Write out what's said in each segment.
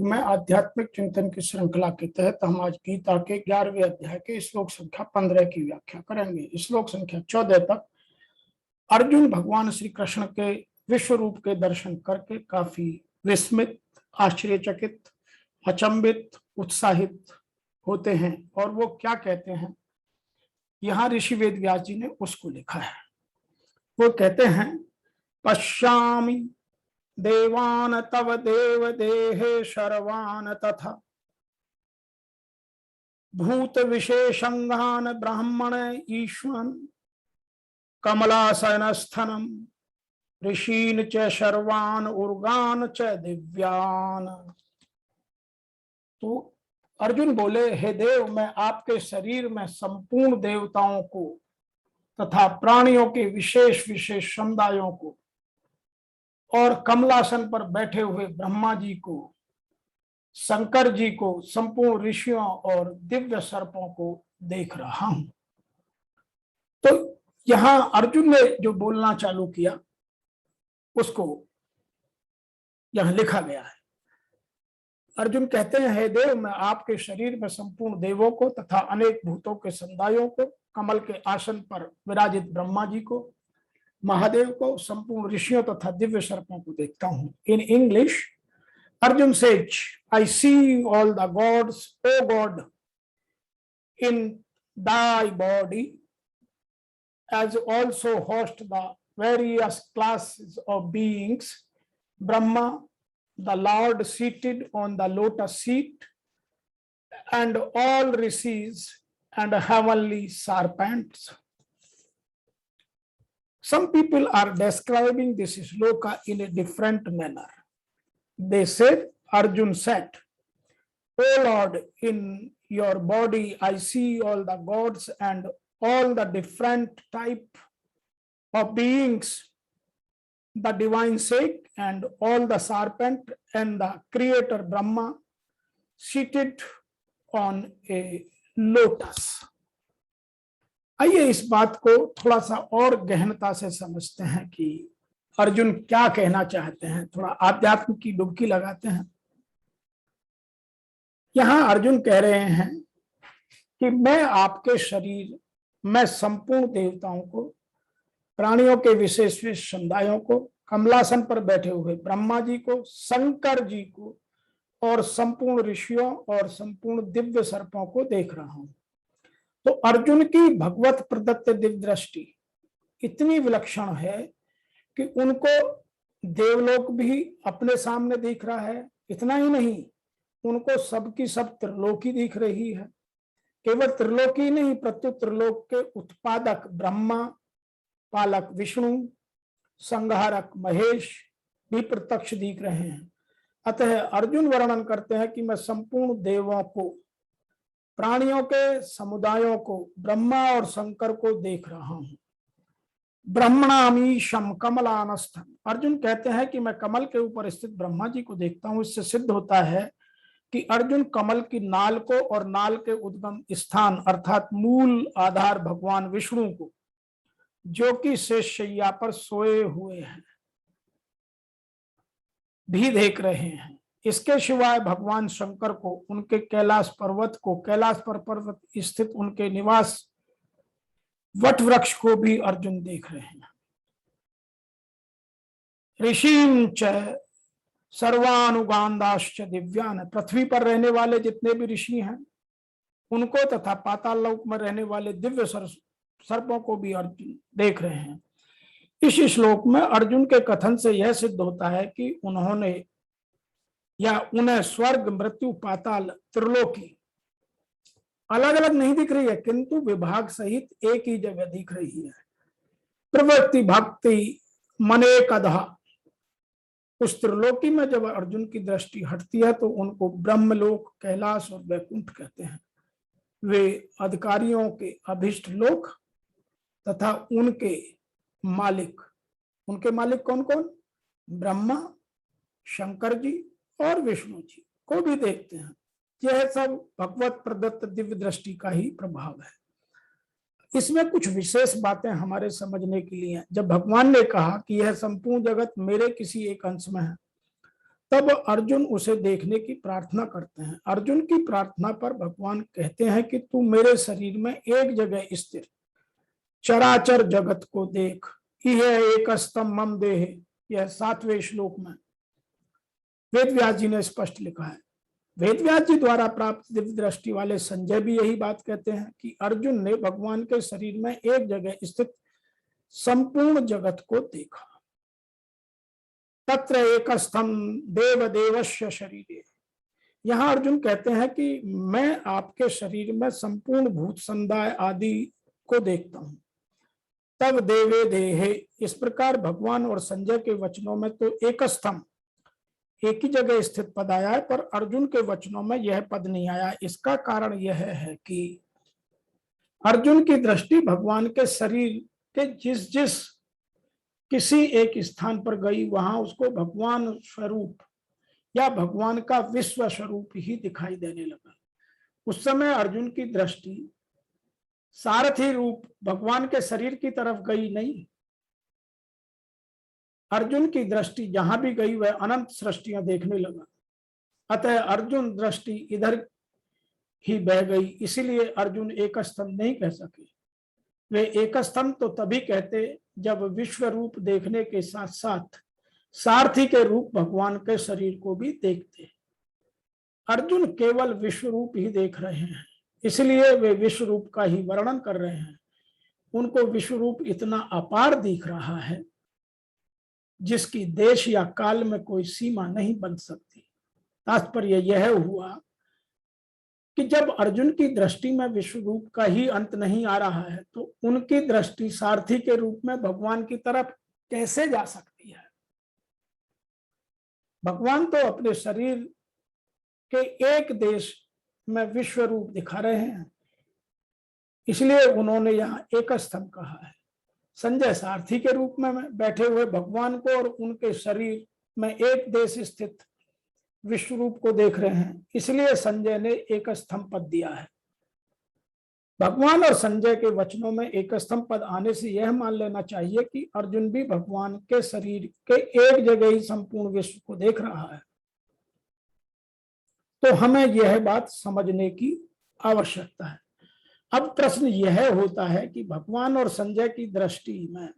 में आध्यात्मिक चिंतन की श्रृंखला के तहत हम आज गीता के 11वें अध्याय के श्लोक संख्या 15 की व्याख्या करेंगे। श्लोक संख्या 14 तक अर्जुन भगवान श्री कृष्ण के विश्व रूप के दर्शन करके काफी विस्मित, आश्चर्यचकित, अचंभित, उत्साहित होते हैं और वो क्या कहते हैं, यहाँ ऋषि वेद व्यास जी ने उसको लिखा है। वो कहते हैं, पश्यामि देवान तव देव देहे शर्वान तथा भूत विशेषंगान ब्राह्मण ईश्वन कमलासनस्थनम ऋषीन च शर्वान उर्गान च दिव्यान। तो अर्जुन बोले, हे देव, मैं आपके शरीर में संपूर्ण देवताओं को तथा प्राणियों के विशेष विशेष समुदायों को और कमलासन पर बैठे हुए ब्रह्मा जी को, शंकर जी को, संपूर्ण ऋषियों और दिव्य सर्पों को देख रहा हूं। तो यहां अर्जुन ने जो बोलना चालू किया उसको यहां लिखा गया है। अर्जुन कहते हैं, हे देव, मैं आपके शरीर में संपूर्ण देवों को तथा अनेक भूतों के समुदायों को, कमल के आसन पर विराजित ब्रह्मा जी को, महादेव को, संपूर्ण ऋषियों तथा दिव्य सर्पों को देखता हूं। In English Arjun says, I see all the gods, O God, in thy body, as also host the various classes of beings, Brahma, the Lord seated on the lotus seat, and all rishis and heavenly serpents. Some people are describing this shloka in a different manner. They said, Arjun said, O Lord, in your body I see all the gods and all the different type of beings, the divine sake and all the serpent and the creator Brahma seated on a lotus. आइए इस बात को थोड़ा सा और गहनता से समझते हैं कि अर्जुन क्या कहना चाहते हैं। थोड़ा आध्यात्म की डुबकी लगाते हैं। यहां अर्जुन कह रहे हैं कि मैं आपके शरीर में संपूर्ण देवताओं को, प्राणियों के विशेष विशेष समुदायों को, कमलासन पर बैठे हुए ब्रह्मा जी को, शंकर जी को और संपूर्ण ऋषियों और संपूर्ण दिव्य सर्पों को देख रहा हूं। तो अर्जुन की भगवत प्रदत्त दिव्य दृष्टि इतनी विलक्षण है कि उनको देवलोक भी अपने सामने दिख रहा है। इतना ही नहीं, उनको सबकी सब त्रिलोकी दिख रही है। केवल त्रिलोकी नहीं, प्रत्युत त्रिलोक के उत्पादक ब्रह्मा, पालक विष्णु, संहारक महेश भी प्रत्यक्ष दिख रहे हैं। अतः अर्जुन वर्णन करते हैं कि मैं संपूर्ण देवों को, प्राणियों के समुदायों को, ब्रह्मा और शंकर को देख रहा हूं। ब्रह्मणामीशम कमलानस्थम। अर्जुन कहते हैं कि मैं कमल के ऊपर स्थित ब्रह्मा जी को देखता हूं। इससे सिद्ध होता है कि अर्जुन कमल की नाल को और नाल के उद्गम स्थान अर्थात मूल आधार भगवान विष्णु को, जो कि शेष शैया पर सोए हुए हैं, भी देख रहे हैं। इसके सिवाय भगवान शंकर को, उनके कैलाश पर्वत को, कैलाश पर पर्वत स्थित उनके निवास वट वृक्ष को भी अर्जुन देख रहे हैं। ऋषिं च सर्वानुगांदाश्च दिव्यान। पृथ्वी पर रहने वाले जितने भी ऋषि हैं उनको तथा पाताल लोक में रहने वाले दिव्य सर्पों को भी अर्जुन देख रहे हैं। इस श्लोक में अर्जुन के कथन से यह सिद्ध होता है कि उन्होंने या उन्हें स्वर्ग, मृत्यु, पाताल, त्रिलोकी अलग अलग नहीं दिख रही है, किंतु विभाग सहित एक ही जगह दिख रही है। प्रवृत्ति भक्ति मने कधा। उस त्रिलोकी में जब अर्जुन की दृष्टि हटती है तो उनको ब्रह्मलोक, कैलाश और वैकुंठ कहते हैं। वे अधिकारियों के अभिष्ट लोक तथा उनके मालिक कौन कौन? ब्रह्मा, शंकर जी और विष्णु जी को भी देखते हैं। यह सब भगवत प्रदत्त दिव्य दृष्टि का ही प्रभाव है। इसमें कुछ विशेष बातें हमारे समझने के लिए हैं। जब भगवान ने कहा कि यह संपूर्ण जगत मेरे किसी एक अंश में है, तब अर्जुन उसे देखने की प्रार्थना करते हैं। अर्जुन की प्रार्थना पर भगवान कहते हैं कि तू मेरे शरीर में एक जगह स्थिर चराचर जगत को देख, यह एक स्तंभ मम देह। यह 7वें श्लोक में वेद व्यास जी ने स्पष्ट लिखा है। वेद व्यास जी द्वारा प्राप्त दिव्य दृष्टि वाले संजय भी यही बात कहते हैं कि अर्जुन ने भगवान के शरीर में एक जगह स्थित संपूर्ण जगत को देखा। तत्र एक स्तंभ देव देवस्य शरीरे। यहां अर्जुन कहते हैं कि मैं आपके शरीर में संपूर्ण भूत समुदाय आदि को देखता हूं। तब देवे देहे, इस प्रकार भगवान और संजय के वचनों में तो एक स्तंभ एक ही जगह स्थित पद आया है, पर अर्जुन के वचनों में यह पद नहीं आया। इसका कारण यह है कि अर्जुन की दृष्टि भगवान के शरीर के जिस जिस किसी एक स्थान पर गई, वहां उसको भगवान स्वरूप या भगवान का विश्व स्वरूप ही दिखाई देने लगा। उस समय अर्जुन की दृष्टि सारथी रूप भगवान के शरीर की तरफ गई नहीं। अर्जुन की दृष्टि जहां भी गई वह अनंत सृष्टियां देखने लगा। अतः अर्जुन दृष्टि इधर ही बह गई, इसीलिए अर्जुन एक स्तंभ नहीं कह सके। वे एक स्तंभ तो तभी कहते जब विश्व रूप देखने के साथ साथ सारथी के रूप भगवान के शरीर को भी देखते। अर्जुन केवल विश्व रूप ही देख रहे हैं, इसलिए वे विश्व रूप का ही वर्णन कर रहे हैं। उनको विश्व रूप इतना अपार दिख रहा है जिसकी देश या काल में कोई सीमा नहीं बन सकती। तात्पर्य यह हुआ कि जब अर्जुन की दृष्टि में विश्व रूप का ही अंत नहीं आ रहा है, तो उनकी दृष्टि सारथी के रूप में भगवान की तरफ कैसे जा सकती है। भगवान तो अपने शरीर के एक देश में विश्व रूप दिखा रहे हैं, इसलिए उन्होंने यहाँ एक स्तंभ कहा है। संजय सारथी के रूप में बैठे हुए भगवान को और उनके शरीर में एक देश स्थित विश्व रूप को देख रहे हैं, इसलिए संजय ने एक स्तंभ पद दिया है। भगवान और संजय के वचनों में एक स्तंभ पद आने से यह मान लेना चाहिए कि अर्जुन भी भगवान के शरीर के एक जगह ही संपूर्ण विश्व को देख रहा है। तो हमें यह बात समझने की आवश्यकता है। अब प्रश्न यह होता है कि भगवान और संजय की दृष्टि में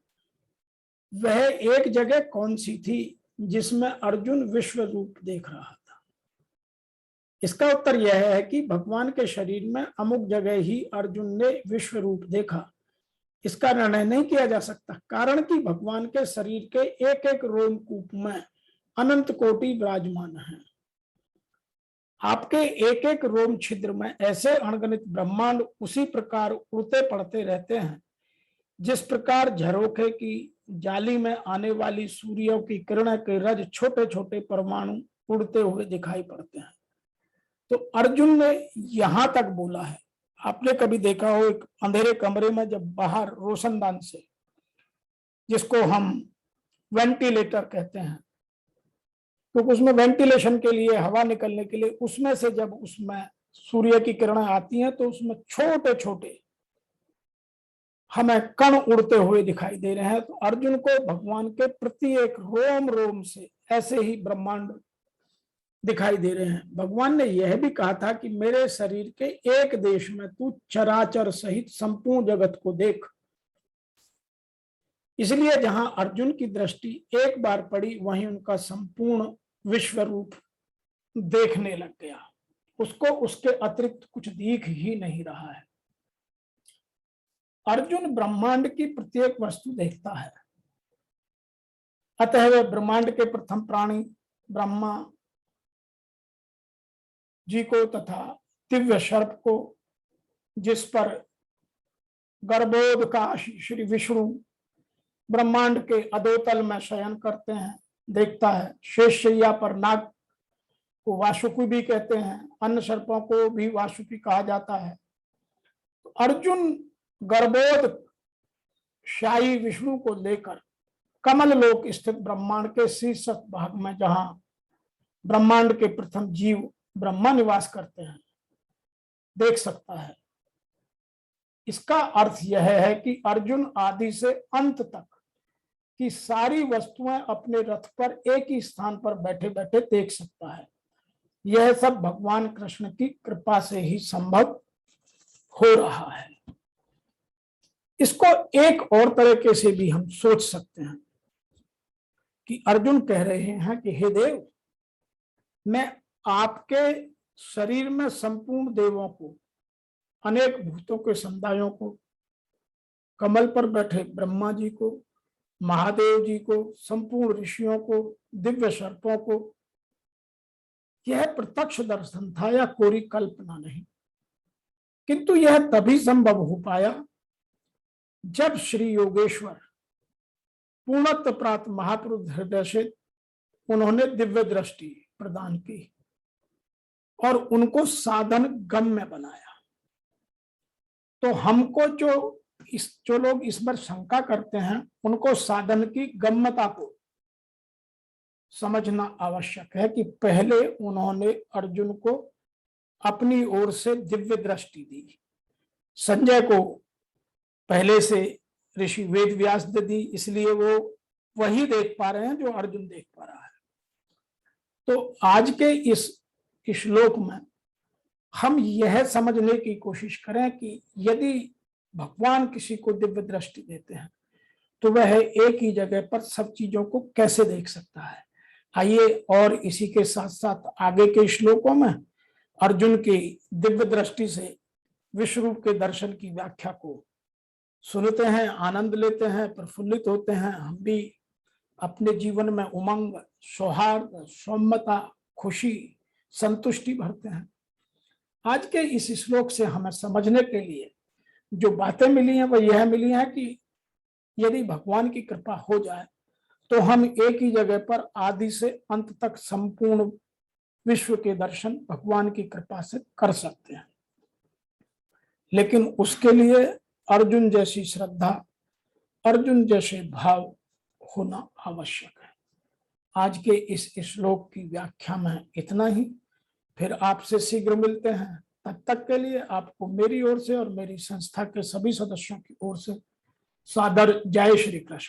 वह एक जगह कौन सी थी जिसमें अर्जुन विश्व रूप देख रहा था। इसका उत्तर यह है कि भगवान के शरीर में अमुक जगह ही अर्जुन ने विश्व रूप देखा। इसका निर्णय नहीं किया जा सकता, कारण कि भगवान के शरीर के एक एक रोमकूप में अनंत कोटि विराजमान है। आपके एक एक रोम छिद्र में ऐसे अनगणित ब्रह्मांड उसी प्रकार उड़ते पड़ते रहते हैं जिस प्रकार झरोखे की जाली में आने वाली सूर्यों की किरणों के रज छोटे छोटे परमाणु उड़ते हुए दिखाई पड़ते हैं। तो अर्जुन ने यहां तक बोला है। आपने कभी देखा हो एक अंधेरे कमरे में जब बाहर रोशनदान से, जिसको हम वेंटिलेटर कहते हैं, तो उसमें वेंटिलेशन के लिए हवा निकलने के लिए उसमें से जब उसमें सूर्य की किरणें आती हैं तो उसमें छोटे छोटे हमें कण उड़ते हुए दिखाई दे रहे हैं। तो अर्जुन को भगवान के प्रत्येक रोम रोम से ऐसे ही ब्रह्मांड दिखाई दे रहे हैं। भगवान ने यह भी कहा था कि मेरे शरीर के एक देश में तू चराचर सहित संपूर्ण जगत को देख। इसलिए जहां अर्जुन की दृष्टि एक बार पड़ी वहीं उनका संपूर्ण विश्व रूप देखने लग गया। उसको उसके अतिरिक्त कुछ दिख ही नहीं रहा है। अर्जुन ब्रह्मांड की प्रत्येक वस्तु देखता है, अतः वह ब्रह्मांड के प्रथम प्राणी ब्रह्मा जी को तथा दिव्य सर्प को, जिस पर गर्भोदकाश श्री विष्णु ब्रह्मांड के अधोतल में शयन करते हैं, देखता है। शेषशैया पर नाग को वासुकी भी कहते हैं, अन्य सर्पों को भी वासुकी कहा जाता है। तो अर्जुन गर्भोद शाही विष्णु को लेकर कमल लोक स्थित ब्रह्मांड के शीर्षक भाग में, जहां ब्रह्मांड के प्रथम जीव ब्रह्मा निवास करते हैं, देख सकता है। इसका अर्थ यह है कि अर्जुन आदि से अंत तक कि सारी वस्तुएं अपने रथ पर एक ही स्थान पर बैठे बैठे देख सकता है। यह सब भगवान कृष्ण की कृपा से ही संभव हो रहा है। इसको एक और तरीके से भी हम सोच सकते हैं कि अर्जुन कह रहे हैं कि हे देव, मैं आपके शरीर में संपूर्ण देवों को, अनेक भूतों के समुदायों को, कमल पर बैठे ब्रह्मा जी को, महादेव जी को, संपूर्ण ऋषियों को, दिव्य सर्पों को, यह प्रत्यक्ष दर्शन था या कोरी कल्पना नहीं, किंतु यह तभी संभव हो पाया जब श्री योगेश्वर पूर्णत्व प्राप्त महापुरुष हृदय से उन्होंने दिव्य दृष्टि प्रदान की और उनको साधन गम्य बनाया। तो हमको जो लोग इस पर शंका करते हैं, उनको साधन की गम्यता को समझना आवश्यक है कि पहले उन्होंने अर्जुन को अपनी ओर से दिव्य दृष्टि दी। संजय को पहले से ऋषि वेद व्यास ने दी, इसलिए वो वही देख पा रहे हैं जो अर्जुन देख पा रहा है। तो आज के इस श्लोक में हम यह समझने की कोशिश करें कि यदि भगवान किसी को दिव्य दृष्टि देते हैं तो वह एक ही जगह पर सब चीजों को कैसे देख सकता है। आइए और इसी के साथ साथ आगे के श्लोकों में अर्जुन की दिव्य दृष्टि से विश्व रूप के दर्शन की व्याख्या को सुनते हैं, आनंद लेते हैं, प्रफुल्लित होते हैं। हम भी अपने जीवन में उमंग, सौहार्द, सौम्यता, खुशी, संतुष्टि भरते हैं। आज के इस श्लोक से हमें समझने के लिए जो बातें मिली हैं वह यह मिली है कि यदि भगवान की कृपा हो जाए तो हम एक ही जगह पर आदि से अंत तक संपूर्ण विश्व के दर्शन भगवान की कृपा से कर सकते हैं। लेकिन उसके लिए अर्जुन जैसी श्रद्धा, अर्जुन जैसे भाव होना आवश्यक है। आज के इस श्लोक की व्याख्या में इतना ही। फिर आपसे शीघ्र मिलते हैं। तब तक के लिए आपको मेरी ओर से और मेरी संस्था के सभी सदस्यों की ओर से सादर जय श्री कृष्ण।